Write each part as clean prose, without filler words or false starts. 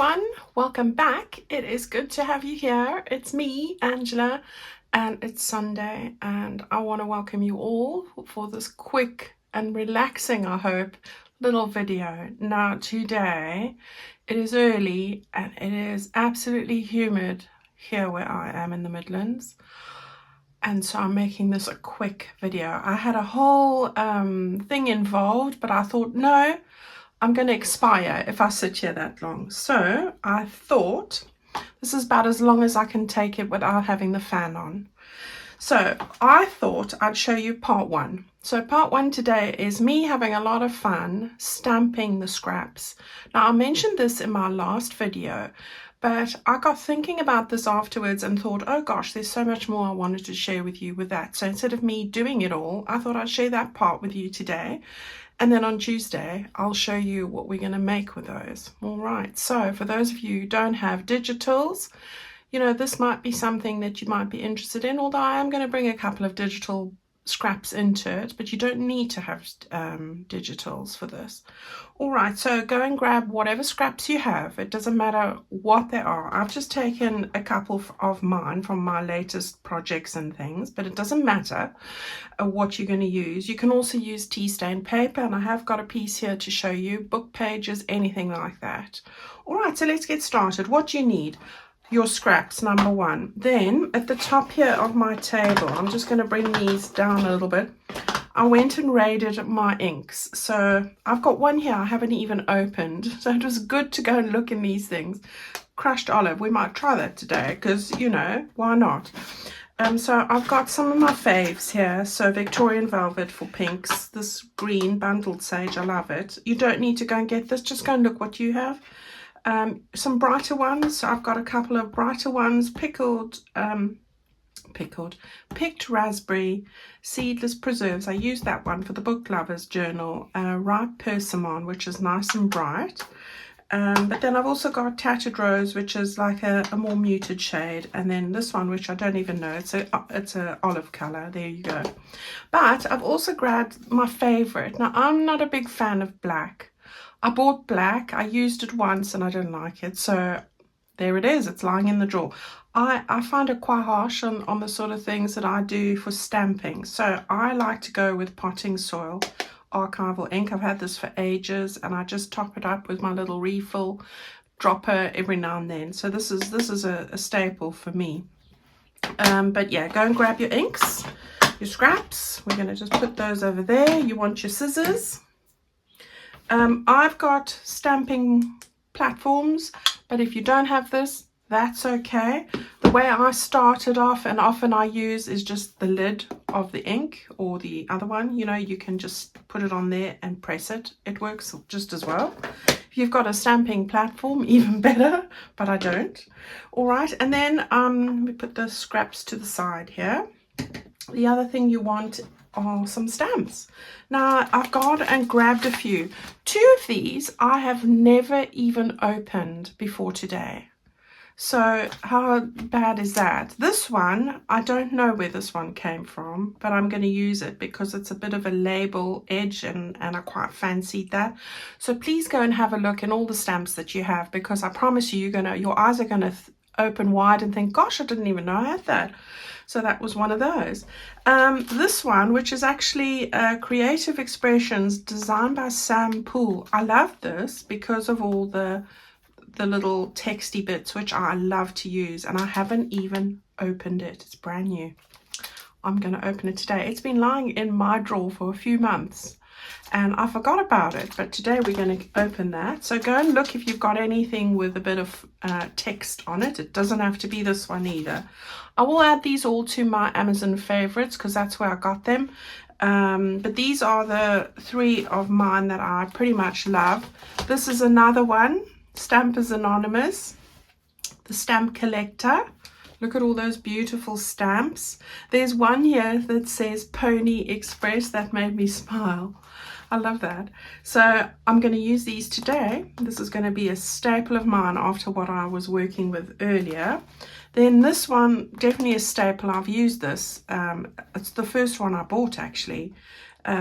everyone, welcome back. It is good to have you here. It's me, Angela, and it's Sunday, and I want to welcome you all for this quick and relaxing, I hope, little video. Now today it is early and it is absolutely humid here where I am in the Midlands, and so I'm making this a quick video. I had a whole thing involved, but I thought, no, I'm going to expire if I sit here that long. So I thought this is about as long as I can take it without having the fan on. So I thought I'd show you part one. So part one today is me having a lot of fun stamping the scraps. Now I mentioned this in my last video, but I got thinking about this afterwards and thought, oh gosh, there's so much more I wanted to share with you with that. So instead of me doing it all, I thought I'd share that part with you today. And then on Tuesday, I'll show you what we're going to make with those. All right, so for those of you who don't have digitals, you know, this might be something that you might be interested in, although I am going to bring a couple of digital scraps into it, but you don't need to have digitals for this. All right, so go and grab whatever scraps you have. It doesn't matter what they are. I've just taken a couple of mine from my latest projects and things, but it doesn't matter what you're going to use. You can also use tea stain paper, and I have got a piece here to show you, book pages, anything like that. All right, so let's get started. What do you need? Your scraps, number one. Then at the top here of my table, I'm just going to bring these down a little bit. I went and raided my inks. So I've got one here I haven't even opened. So it was good to go and look in these things. Crushed olive, we might try that today because, you know, why not? So I've got some of my faves here. So Victorian Velvet for pinks. This green bundled sage, I love it. You don't need to go and get this. Just go and look what you have. Some brighter ones. So I've got a couple of brighter ones. Picked raspberry, seedless preserves. I use that one for the book lovers journal. Ripe persimmon, which is nice and bright. But then I've also got tattered rose, which is like a more muted shade, and then this one, which I don't even know, it's a olive color. There you go. But I've also grabbed my favorite. Now I'm not a big fan of black. I bought black. I used it once and I didn't like it, so there it is. It's lying in the drawer. I find it quite harsh on the sort of things that I do for stamping, so I like to go with potting soil archival ink. I've had this for ages, and I just top it up with my little refill dropper every now and then. So this is a staple for me. But yeah, go and grab your inks, your scraps. We're going to just put those over there. You want your scissors. I've got stamping platforms, but if you don't have this, that's okay. The way I started off, and often I use, is just the lid of the ink, or the other one, you know, you can just put it on there and press it. It works just as well. If you've got a stamping platform, even better, but I don't. All right, and then we put the scraps to the side here. The other thing you want are some stamps. Now I've gone and grabbed a few. Two of these I have never even opened before today. So how bad is that? This one, I don't know where this one came from, but I'm going to use it because it's a bit of a label edge, and I quite fancied that. So please go and have a look in all the stamps that you have, because I promise you, your eyes are going to open wide and think, gosh, I didn't even know I had that. So that was one of those. This one, which is actually Creative Expressions, designed by Sam Poole. I love this because of all the little texty bits, which I love to use, and I haven't even opened it. It's brand new. I'm going to open it today. It's been lying in my drawer for a few months and I forgot about it, but today we're going to open that. So go and look if you've got anything with a bit of text on it. It doesn't have to be this one either. I will add these all to my Amazon favorites because that's where I got them. But these are the three of mine that I pretty much love. This is another one, Stampers Anonymous, the Stamp Collector. Look at all those beautiful stamps. There's one here that says Pony Express. That made me smile. I love that. So I'm going to use these today. This is going to be a staple of mine after what I was working with earlier. Then this one, definitely a staple. I've used this. It's the first one I bought actually.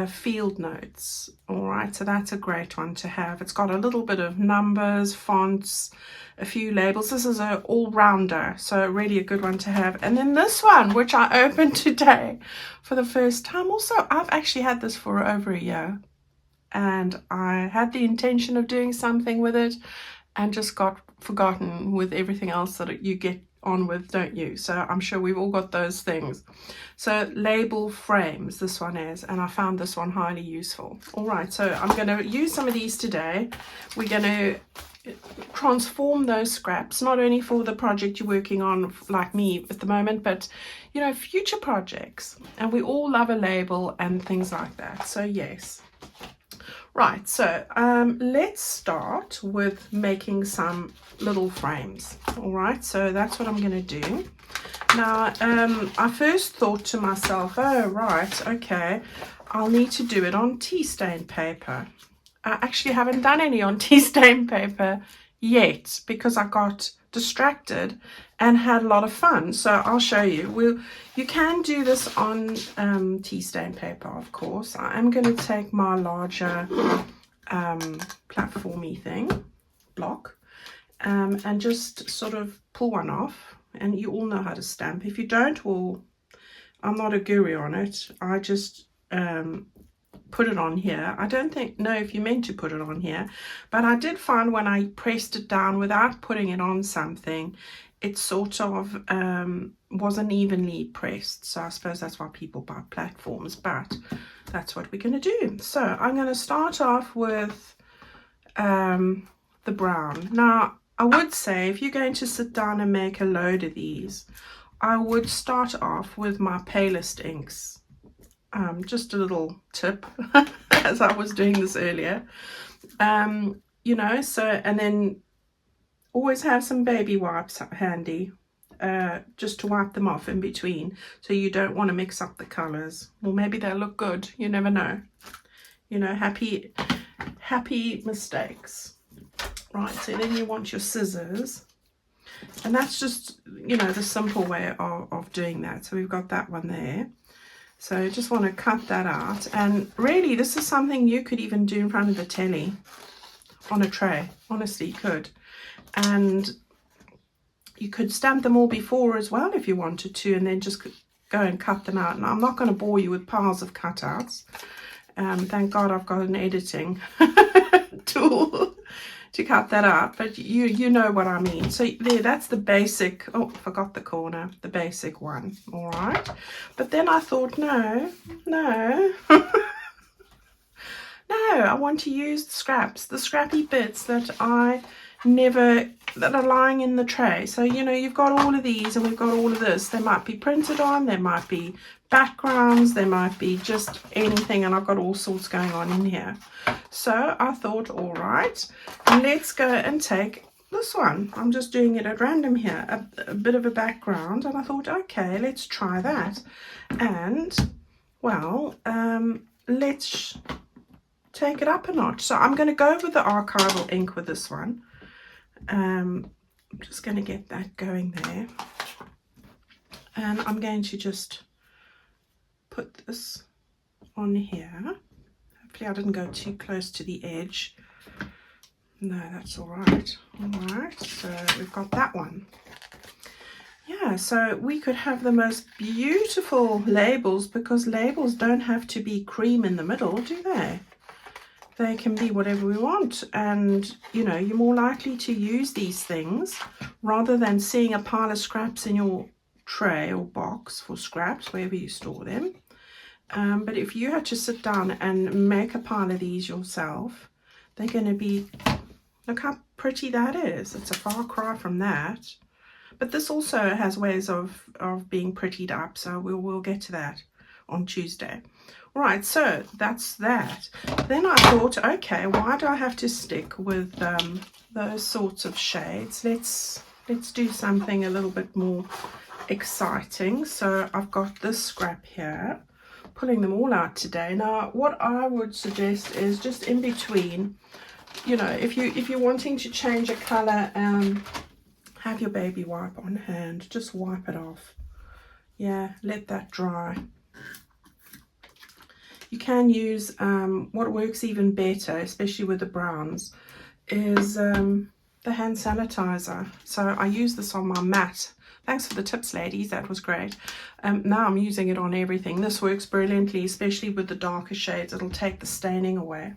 field notes. All right, so that's a great one to have. It's got a little bit of numbers, fonts, a few labels. This is an all-rounder, so really a good one to have. And then this one, which I opened today for the first time. Also, I've actually had this for over a year, and I had the intention of doing something with it and just got forgotten with everything else that you get on with, don't you? So I'm sure we've all got those things. So label frames, this one is, and I found this one highly useful. All right, so I'm going to use some of these today. We're going to transform those scraps, not only for the project you're working on like me at the moment, but you know, future projects. And we all love a label and things like that. So yes. Right, so let's start with making some little frames. All right, so that's what I'm going to do. Now, I first thought to myself, oh, right, okay, I'll need to do it on tea stain paper. I actually haven't done any on tea stain paper yet because I got distracted and had a lot of fun. So I'll show you. You can do this on tea stain paper, of course. I am going to take my larger platformy thing, block, and just sort of pull one off. And you all know how to stamp. If you don't, well, I'm not a guru on it. I just put it on here. I don't know if you meant to put it on here, but I did find when I pressed it down without putting it on something, it sort of wasn't evenly pressed. So I suppose that's why people buy platforms, but that's what we're going to do. So I'm going to start off with the brown. Now, I would say if you're going to sit down and make a load of these, I would start off with my palest inks. Just a little tip as I was doing this earlier. You know, so, and then always have some baby wipes handy, just to wipe them off in between, so you don't want to mix up the colors. Well, maybe they'll look good, you never know. You know, happy mistakes. Right, so then you want your scissors, and that's just, you know, the simple way of doing that. So we've got that one there. So you just want to cut that out, and really this is something you could even do in front of the telly on a tray. Honestly, you could. And you could stamp them all before as well if you wanted to, and then just go and cut them out. And I'm not going to bore you with piles of cutouts. Thank God I've got an editing tool to cut that out, but you know what I mean. So there, that's the basic. Oh, forgot the corner, the basic one. All right, but then I thought, no no, I want to use the scraps, the scrappy bits that are lying in the tray. So, you know, you've got all of these and we've got all of this. They might be printed on, there might be backgrounds, there might be just anything, and I've got all sorts going on in here. So I thought, all right, let's go and take this one. I'm just doing it at random here, a bit of a background, and I thought, okay, let's try that. And well, let's take it up a notch. So I'm going to go with the archival ink with this one. I'm just going to get that going there, and I'm going to just put this on here. Hopefully I didn't go too close to the edge. No, that's all right. All right, so we've got that one. Yeah, so we could have the most beautiful labels, because labels don't have to be cream in the middle, do they? They can be whatever we want, and you know, you're more likely to use these things rather than seeing a pile of scraps in your tray or box for scraps, wherever you store them. But if you had to sit down and make a pile of these yourself, they're going to be, look how pretty that is. It's a far cry from that. But this also has ways of being prettied up, so we'll get to that on Tuesday. Right, so that's that. Then I thought, okay, why do I have to stick with those sorts of shades? Let's do something a little bit more exciting. So I've got this scrap here, pulling them all out today. Now, what I would suggest is just in between, you know, if you're wanting to change a color, have your baby wipe on hand. Just wipe it off. Yeah, let that dry. you can use, what works even better, especially with the browns, is the hand sanitizer. So I use this on my mat. Thanks for the tips, ladies, that was great. Now I'm using it on everything. This works brilliantly, especially with the darker shades. It'll take the staining away.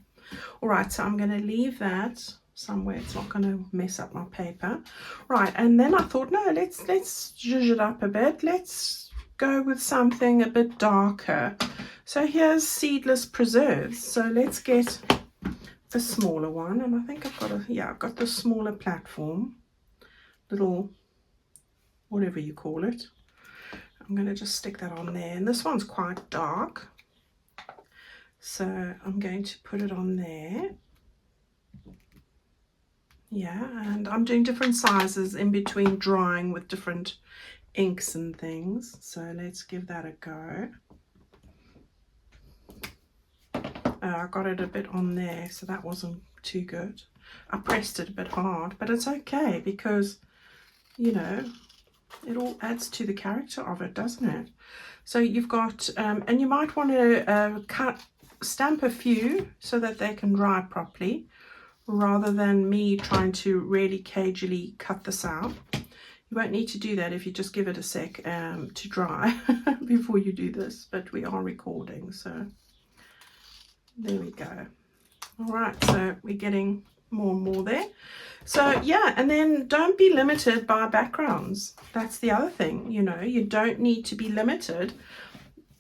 All right, so I'm going to leave that somewhere. It's not going to mess up my paper. Right, and then I thought, no, let's zhuzh it up a bit. Let's go with something a bit darker. So here's seedless preserves. So let's get a smaller one, and I think I've got the smaller platform, little whatever you call it. I'm going to just stick that on there, and this one's quite dark, so I'm going to put it on there. Yeah, and I'm doing different sizes in between drying with different inks and things, so let's give that a go. I got it a bit on there, so that wasn't too good. I pressed it a bit hard, but it's okay because, you know, it all adds to the character of it, doesn't it? So you've got, and you might want to stamp a few so that they can dry properly, rather than me trying to really cagily cut this out. You won't need to do that if you just give it a sec to dry before you do this, but we are recording, so there we go. All right, so we're getting more and more there. So yeah, and then don't be limited by backgrounds. That's the other thing, you know, you don't need to be limited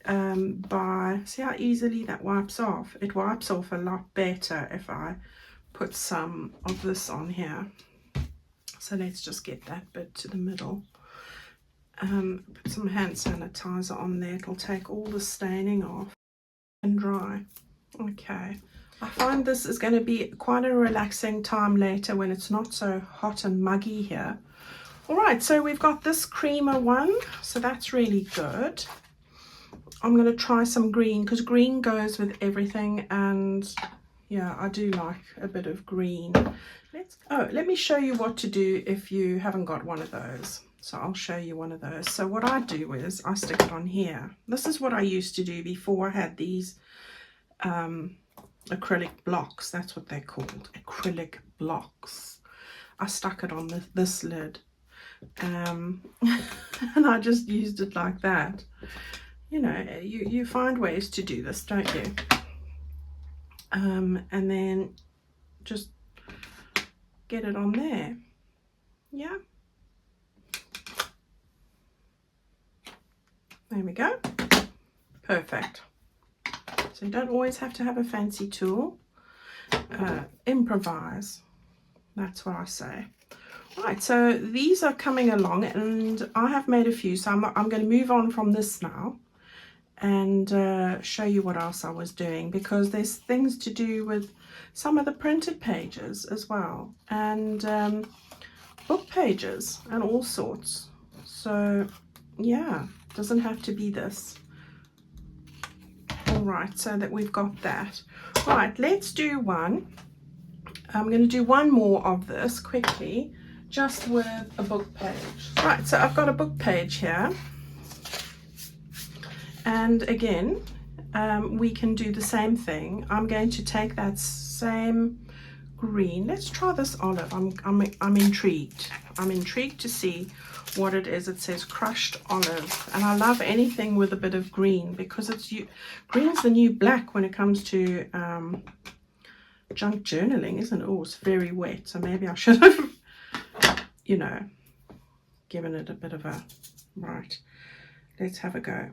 by, see how easily that wipes off. It wipes off a lot better if I put some of this on here. So let's just get that bit to the middle. Put some hand sanitizer on there. It'll take all the staining off and dry. Okay. I find this is going to be quite a relaxing time later when it's not so hot and muggy here. All right, so we've got this creamer one, so that's really good. I'm going to try some green because green goes with everything, and yeah, I do like a bit of green. Let me show you what to do if you haven't got one of those. So I'll show you one of those. So what I do is I stick it on here. This is what I used to do before I had these acrylic blocks. That's what they're called, acrylic blocks. I stuck it on this lid, and I just used it like that. You know, you find ways to do this, don't you? And then just get it on there. Yeah, there we go. Perfect. So you don't always have to have a fancy tool. Improvise. That's what I say. Right, so these are coming along, and I have made a few. So I'm going to move on from this now and show you what else I was doing, because there's things to do with some of the printed pages as well, and book pages and all sorts. So yeah, doesn't have to be this. All right, so that we've got that. Right, let's do one. I'm going to do one more of this quickly, just with a book page. Right, so I've got a book page here, and again, we can do the same thing. I'm going to take that same green. Let's try this olive. I'm intrigued. I'm intrigued to see what it is. It says crushed olive, and I love anything with a bit of green, because green's the new black when it comes to junk journaling, isn't it? Oh, it's very wet, so maybe I should have, you know, given it a bit of a, right, let's have a go.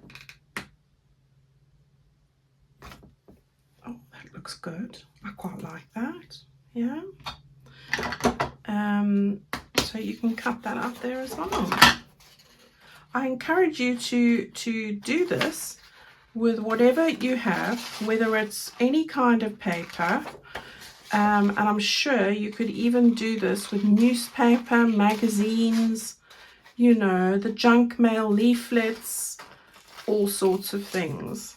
Oh, that looks good. I quite like that. Yeah. So you can cut that up there as well. I encourage you to do this with whatever you have, whether it's any kind of paper, and I'm sure you could even do this with newspaper, magazines, you know, the junk mail leaflets, all sorts of things.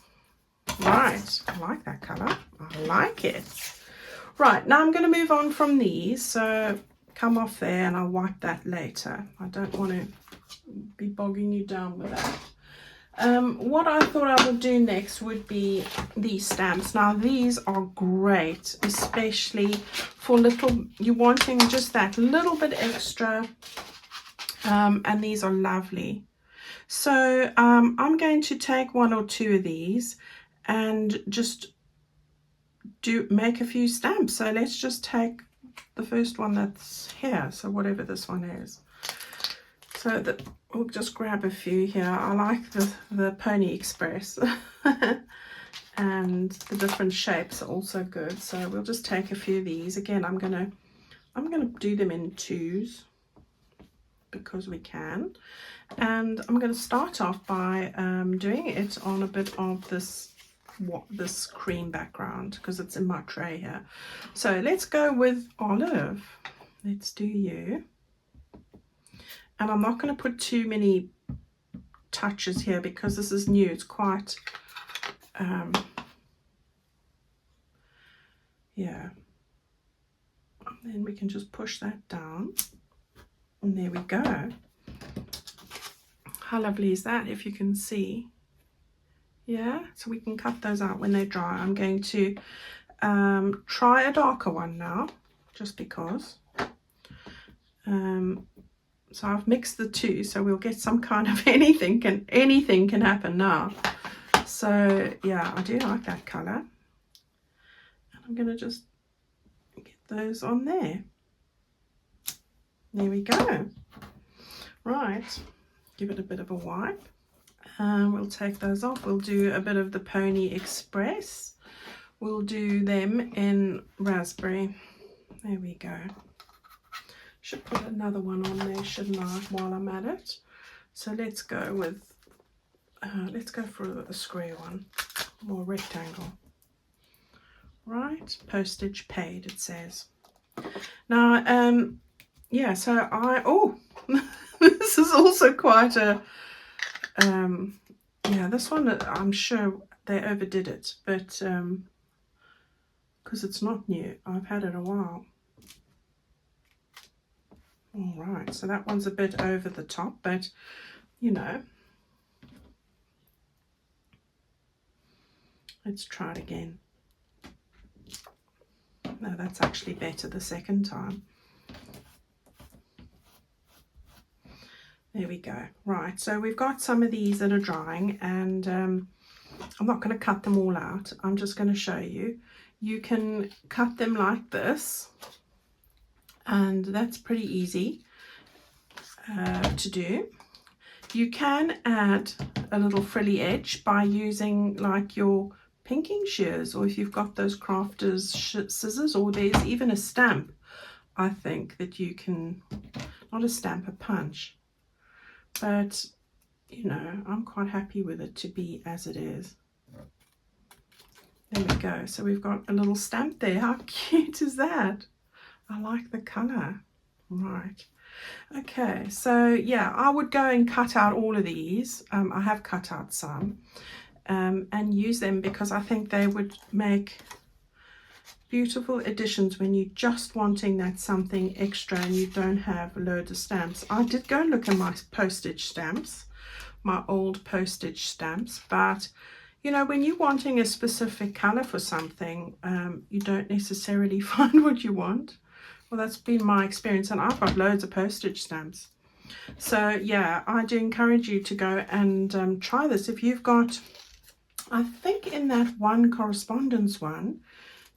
Right, I like that color. I like it. Right, now I'm going to move on from these, so come off there and I'll wipe that later. I don't want to be bogging you down with that. What I thought I would do next would be these stamps. Now these are great, especially for little, you're wanting just that little bit extra, and these are lovely. So I'm going to take one or two of these and just make a few stamps. So let's just take the first one that's here, so whatever this one is. So that we'll just grab a few here. I like the Pony Express and the different shapes are also good. So we'll just take a few of these. Again, I'm gonna do them in twos because we can. And I'm going to start off by doing it on a bit of this cream background because it's in my tray here. So let's go with Olive. Let's do you. And I'm not going to put too many touches here because this is new. It's quite, yeah. And then we can just push that down. And there we go. How lovely is that, if you can see? Yeah, so we can cut those out when they dry. I'm going to try a darker one now, just because. So I've mixed the two, so we'll get some kind of anything can happen now. So yeah, I do like that color. And I'm going to just get those on there. There we go. Right, give it a bit of a wipe. We'll take those off. We'll do a bit of the Pony Express. We'll do them in raspberry. There we go. Should put another one on there, shouldn't I, while I'm at it? So let's go with, let's go for a square one, more rectangle. Right, postage paid, it says. Now, yeah, so oh, this is also quite a, yeah, this one, I'm sure they overdid it, but, because it's not new, I've had it a while. All right, so that one's a bit over the top, but, you know, let's try it again. No, that's actually better the second time. There we go. Right, so we've got some of these that are drying, and I'm not going to cut them all out. I'm just going to show you. You can cut them like this, and that's pretty easy to do. You can add a little frilly edge by using like your pinking shears, or if you've got those crafters scissors, or there's even a stamp, I think, that you can, not a stamp, a punch. But, you know, I'm quite happy with it to be as it is. There we go. So we've got a little stamp there. How cute is that? I like the colour. Right. Okay, so yeah, I would go and cut out all of these. I have cut out some and use them because I think they would make beautiful additions when you're just wanting that something extra and you don't have loads of stamps. I did go and look at my postage stamps, my old postage stamps, but you know, when you're wanting a specific color for something, you don't necessarily find what you want. Well, that's been my experience, and I've got loads of postage stamps. So yeah, I do encourage you to go and try this. If you've got, I think in that one correspondence one,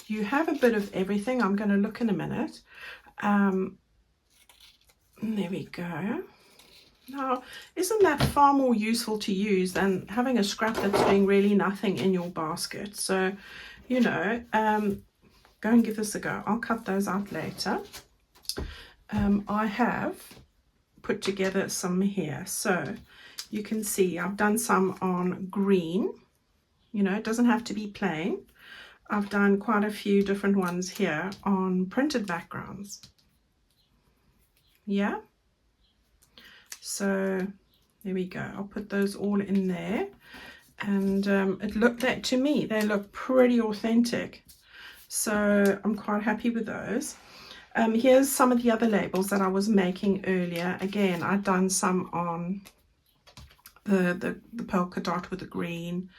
you have a bit of everything. I'm going to look in a minute. There we go. Now, isn't that far more useful to use than having a scrap that's doing really nothing in your basket? So, you know, go and give this a go. I'll cut those out later. I have put together some here. So you can see I've done some on green. You know, it doesn't have to be plain. I've done quite a few different ones here on printed backgrounds. Yeah. So there we go. I'll put those all in there, and it looked that to me they look pretty authentic. So I'm quite happy with those. Here's some of the other labels that I was making earlier. Again, I've done some on the polka dot with the green.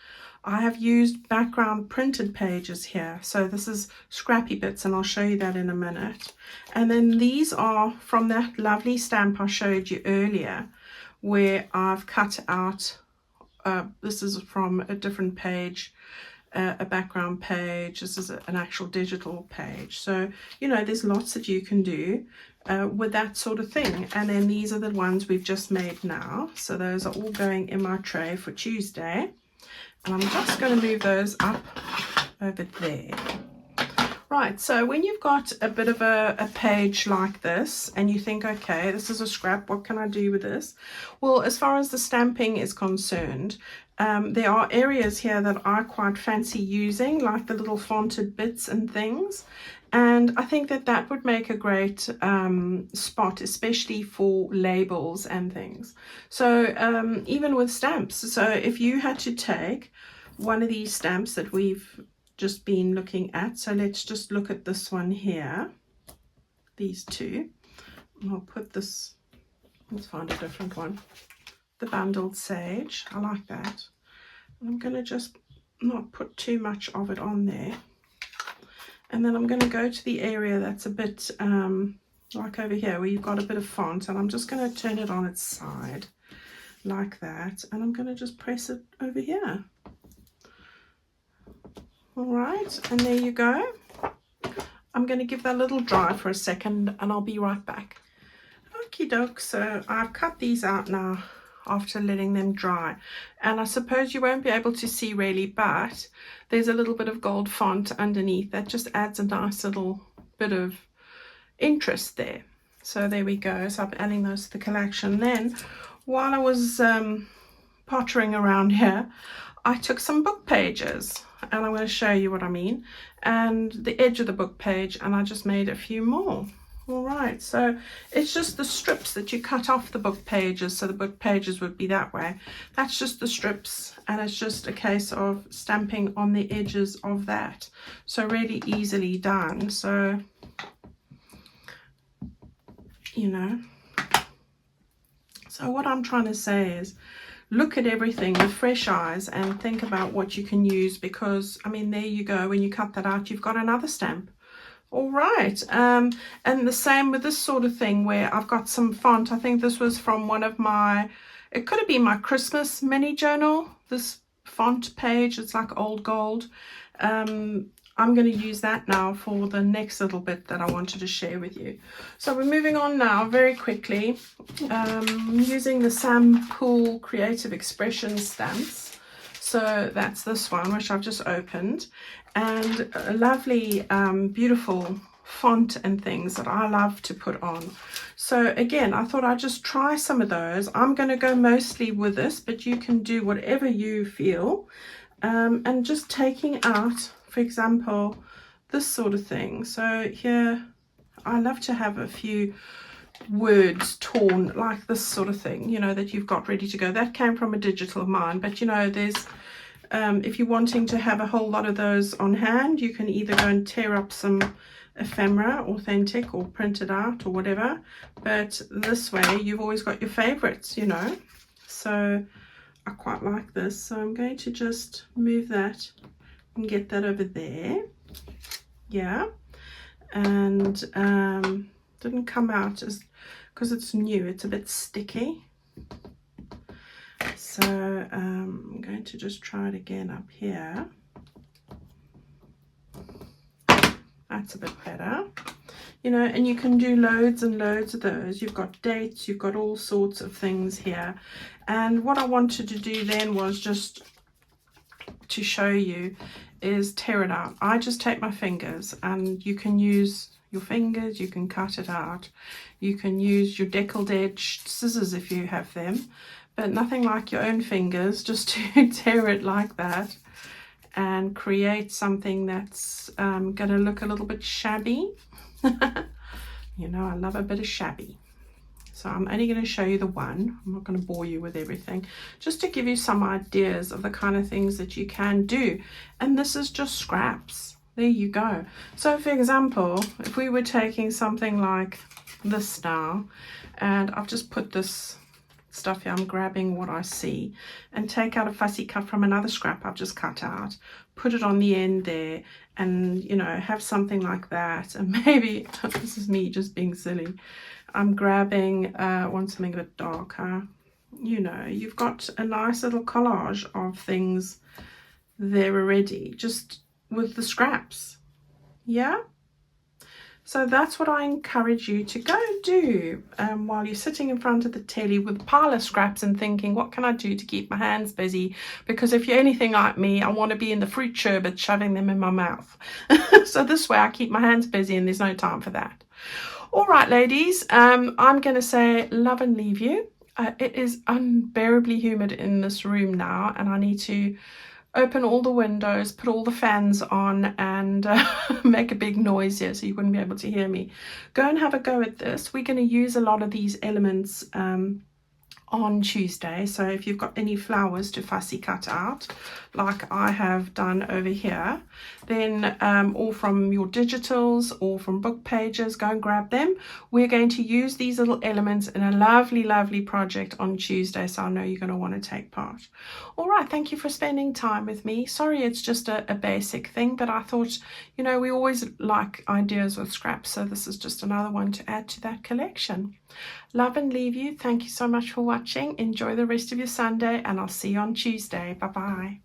I have used background printed pages here. So this is scrappy bits, and I'll show you that in a minute. And then these are from that lovely stamp I showed you earlier, where I've cut out, this is from a different page, a background page. This is an actual digital page. So, you know, there's lots that you can do with that sort of thing. And then these are the ones we've just made now. So those are all going in my tray for Tuesday. And I'm just going to move those up over there. Right, so when you've got a bit of a page like this and you think, okay, this is a scrap, what can I do with this? Well, as far as the stamping is concerned, there are areas here that I quite fancy using, like the little fonted bits and things. And I think that that would make a great spot, especially for labels and things. So even with stamps, so if you had to take one of these stamps that we've just been looking at, so let's just look at this one here, these two, and I'll put this, let's find a different one, the bundled sage. I like that. I'm going to just not put too much of it on there. And then I'm going to go to the area that's a bit like over here where you've got a bit of font, and I'm just going to turn it on its side like that, and I'm going to just press it over here. All right, and there you go. I'm going to give that a little dry for a second, and I'll be right back. Okie doke, so I've cut these out now after letting them dry, and I suppose you won't be able to see really, but there's a little bit of gold font underneath that just adds a nice little bit of interest there. So there we go. So I'm adding those to the collection. Then while I was pottering around here, I took some book pages, and I'm going to show you what I mean, and the edge of the book page, and I just made a few more. All right, so it's just the strips that you cut off the book pages, so the book pages would be that way. That's just the strips, and it's just a case of stamping on the edges of that. So really easily done. So, you know, so what I'm trying to say is look at everything with fresh eyes and think about what you can use, because, I mean, there you go. When you cut that out, you've got another stamp. All right, and the same with this sort of thing where I've got some font. I think this was from one of my, it could have been my Christmas mini journal, this font page. It's like old gold. I'm going to use that now for the next little bit that I wanted to share with you. So we're moving on now very quickly, using the Sam Poole Creative Expression stamps. So that's this one, which I've just opened, and a lovely, beautiful font and things that I love to put on. So again, I thought I'd just try some of those. I'm going to go mostly with this, but you can do whatever you feel. And just taking out, for example, this sort of thing. So here, I love to have a few words torn like this sort of thing, you know, that you've got ready to go. That came from a digital of mine, but you know, there's if you're wanting to have a whole lot of those on hand, you can either go and tear up some ephemera, authentic, or print it out or whatever, but this way you've always got your favorites, you know. So I quite like this, so I'm going to just move that and get that over there. Yeah, and didn't come out as, because it's new, it's a bit sticky. So I'm going to just try it again up here. That's a bit better, you know, and you can do loads and loads of those. You've got dates, you've got all sorts of things here. And what I wanted to do then was just to show you is tear it out. I just take my fingers, and you can use your fingers, you can cut it out, you can use your deckled edge scissors if you have them, but nothing like your own fingers, just to tear it like that and create something that's going to look a little bit shabby. You know, I love a bit of shabby. So I'm only going to show you the one. I'm not going to bore you with everything, just to give you some ideas of the kind of things that you can do. And this is just scraps. There you go. So for example, if we were taking something like this now, and I've just put this stuff here. I'm grabbing what I see and take out a fussy cut from another scrap I've just cut out, put it on the end there, and you know, have something like that. And maybe this is me just being silly, I'm grabbing want something a bit darker. You know, you've got a nice little collage of things there already, just with the scraps. Yeah, so that's what I encourage you to go do while you're sitting in front of the telly with a pile of scraps and thinking, what can I do to keep my hands busy? Because if you're anything like me, I want to be in the fruit sherbet shoving them in my mouth. So this way I keep my hands busy and there's no time for that. All right, ladies, I'm going to say love and leave you. It is unbearably humid in this room now, and I need to open all the windows, put all the fans on, and make a big noise here so you wouldn't be able to hear me. Go and have a go at this. We're going to use a lot of these elements on Tuesday. So if you've got any flowers to fussy cut out, like I have done over here, then or from your digitals or from book pages, go and grab them. We're going to use these little elements in a lovely project on Tuesday, so I know you're going to want to take part. All right, thank you for spending time with me. Sorry it's just a basic thing, but I thought, you know, we always like ideas with scraps, so this is just another one to add to that collection. Love and leave you. Thank you so much for watching. Enjoy the rest of your Sunday, and I'll see you on Tuesday. Bye bye.